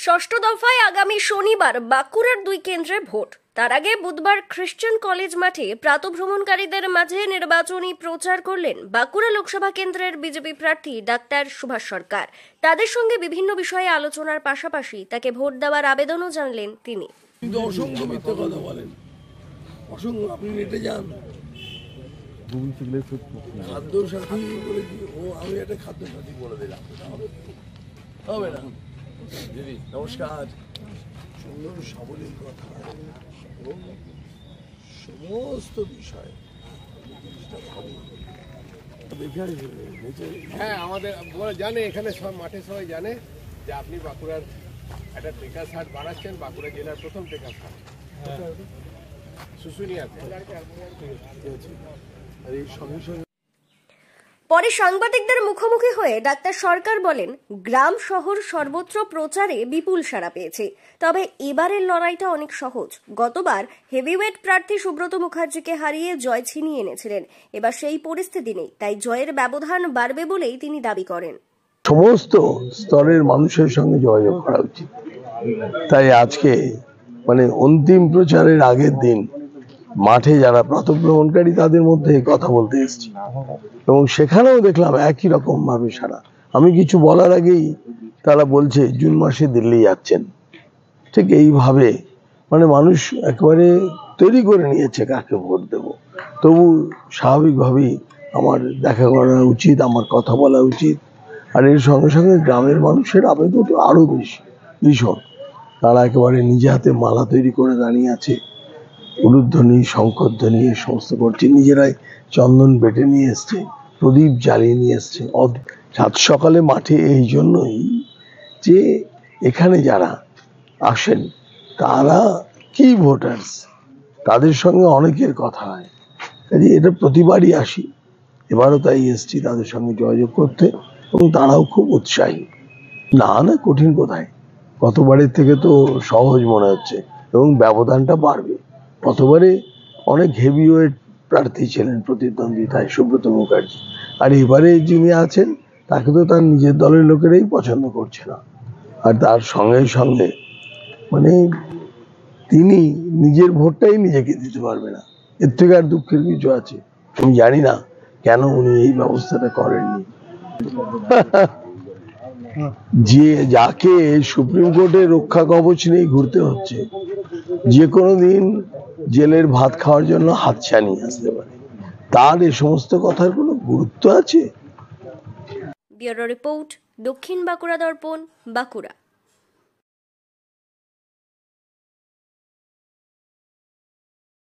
ষষ্ঠ দফায় আগামী শনিবার বাঁকুড়ার 2 কেন্দ্রে ভোট। তার আগে বুধবার খ্রিস্টান কলেজ মাঠে প্রাতঃভ্রমণকারীদের মাঝে নির্বাচনী প্রচার করলেন বাঁকুড়া লোকসভা কেন্দ্রের বিজেপি প্রার্থী ডাক্তার সুভাষ সরকার। তাদের সঙ্গে বিভিন্ন বিষয়ে আলোচনার পাশাপাশি তাকে ভোট দেওয়ার আবেদনও জানালেন তিনি। অসংখ্য মিথ্যে কথা বলেন, অসংখ্য আপনি নেটে যান। খাদ্য সাথী বলে আমি একটা খাদ্য সাথী বলে দিলাম, হবে না দিদি? নমস্কার। সুন্দর সাবলীল কথা এবং সমস্ত বিষয় হ্যাঁ, আমাদের জানে, এখানে সব মাঠে সবাই জানে যে আপনি বাঁকুড়ার একটা টেকার হাট বানাচ্ছেন, বাঁকুড়া জেলার প্রথম টেকার হাট শুশুনিয়াতে। আর এই সঙ্গে সঙ্গে পরে সাংবাদিকদের মুখোমুখি হয়ে ডাক্তার সরকার বলেন, গ্রাম শহর সর্বত্র প্রচারে বিপুল সাড়া পেয়েছে। তবে এবারের লড়াইটা অনেক সহজ। গতবার হেভিওয়েট প্রার্থী সুব্রত মুখার্জিকে হারিয়ে জয় ছিনিয়ে এনেছিলেন। এবার সেই পরিস্থিতি নেই, তাই জয়ের ব্যবধান বাড়বে বলেই তিনি দাবি করেন। সমস্ত স্তরের মানুষের সঙ্গে যোগাযোগ করা উচিত। তাই আজকে অন্তিম প্রচারের আগের দিন মাঠে যারা প্রাতঃভ্রমণকারী তাদের মধ্যে কথা বলতে এসেছি এবং সেখানেও দেখলাম একই রকম ভাবে সারা। আমি কিছু বলার আগেই তারা বলছে জুন মাসে দিল্লি যাচ্ছেন। ঠিক এইভাবে মানুষ একেবারে তৈরি করে নিয়েছে কাকে ভোট দেব। তবু স্বাভাবিকভাবেই আমার দেখা করা উচিত, আমার কথা বলা উচিত। আর এর সঙ্গে সঙ্গে গ্রামের মানুষের আবেদন আরো বেশি, ভীষণ। তারা একেবারে নিজে হাতে মালা তৈরি করে দাঁড়িয়ে আছে, উলুধ্বনি শঙ্করধ্বনি এ সমস্ত করছে, নিজেরাই চন্দন বেটে নিয়ে এসছে, প্রদীপ জ্বালিয়ে নিয়ে এসছে সাত সকালে মাঠে। এই জন্যই যে এখানে যারা আসেন তারা কি ভোটার্স, তাদের সঙ্গে অনেকের কথা হয়। এটা প্রতিবারই আসি, এবারও তাই এসছি তাদের সঙ্গে যোগাযোগ করতে এবং তারাও খুব উৎসাহী। না কঠিন কোথায়, গতবারের থেকে তো সহজ মনে হচ্ছে এবং ব্যবধানটা বাড়বে। গতবারে অনেক হেভিওয়েট প্রার্থী ছিলেন প্রতিদ্বন্দ্বিতায় সুব্রত মুখার্জি, আর এবারে যিনি আছেন তাকে তো তার নিজের দলের লোকেরাই পছন্দ করছে না। আর তার সঙ্গে সঙ্গে তিনি নিজের ভোটটাই নিজেকে দিতে পারবে না। এর থেকে আর দুঃখের কিছু আছে? আমি জানি না কেন উনি এই ব্যবস্থাটা করেননি। যে যাকে সুপ্রিম কোর্টে রক্ষা কবচ নিয়ে ঘুরতে হচ্ছে, যে কোনো দিন জেলের ভাত খাওয়ার জন্য হাতছানি আসতে পারে, তার এ সমস্ত কথার কোনো গুরুত্ব আছে? ব্যুরো রিপোর্ট, দক্ষিণ বাঁকুড়া দর্পণ, বাঁকুড়া।